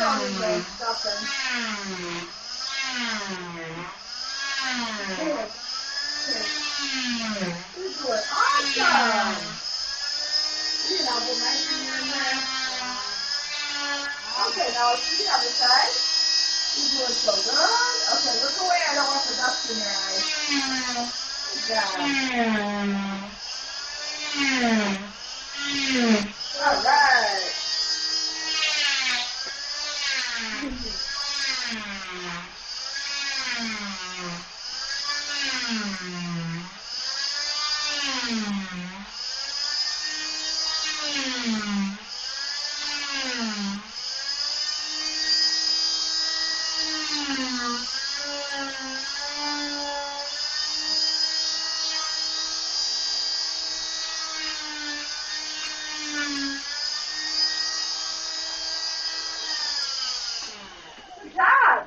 on his leg, something. Here. Good boy. Awesome! You can have a nice in there. Okay, now let's see the other side. You're doing so good. Okay, look away. I don't want the dust in your eyes. Good job. All right. Good job.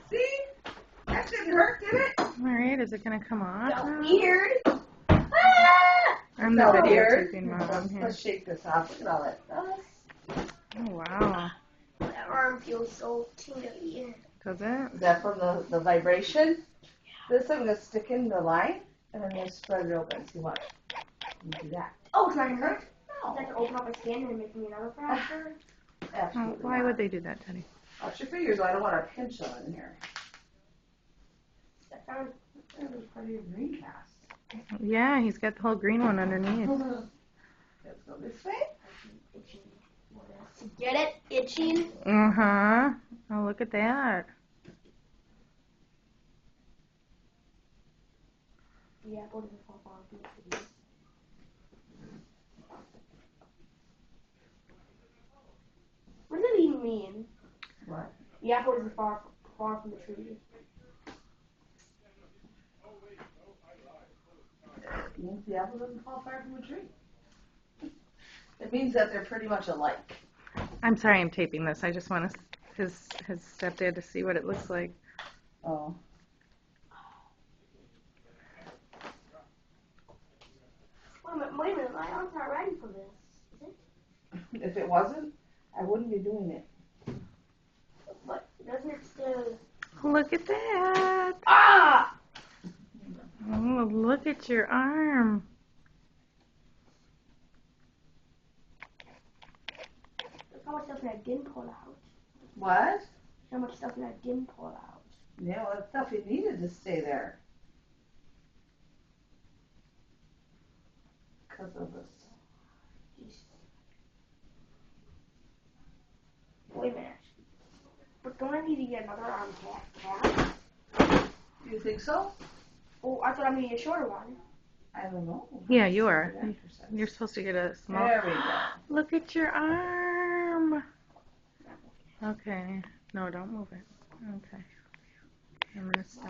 See? That didn't hurt, did it? Alright, is it going to come off? Felt now? weird. I'm the Felt videotaping weird. mom here. Let's shake this off. Look at all that dust. Oh, wow. My arm feels so tingly. Does it? Is that from the vibration? This I'm going to stick in the line, and I'm going to spread it open. See what? You do that. Oh, it's not gonna hurt? No. That can open up my skin and make me another fracture? Oh, Absolutely why not. would they do that, Teddy? Watch your fingers. I don't want to pinch them in here. That sounds... That was part of your green cast. Yeah, he's got the whole green one underneath. Let's go this way. itchy. Get it? Itching? Uh-huh. Oh, look at that. The apple doesn't fall far from the tree. What does it even mean? What? The apple isn't far from the tree. It means the apple doesn't fall far from the tree. It means that they're pretty much alike. I'm sorry I'm taping this. I just want his stepdad to see what it looks like. Oh. Wait a minute, my arm's not ready for this. Is it? If it wasn't, I wouldn't be doing it. But doesn't it still... Look at that. Ah! Oh, look at your arm. Look how much stuff I didn't pull out. What? How much stuff I didn't pull out. Yeah, well, that stuff you needed to stay there. Because of this. Jeez. Wait a minute. But don't I need to get another arm cast? Do you think so? Oh, I thought I needed a shorter one. I don't know. Yeah, you are. Exercise. You're supposed to get a small... There we go. Look at your arm. Okay. No, don't move it. Okay. I'm going to stop.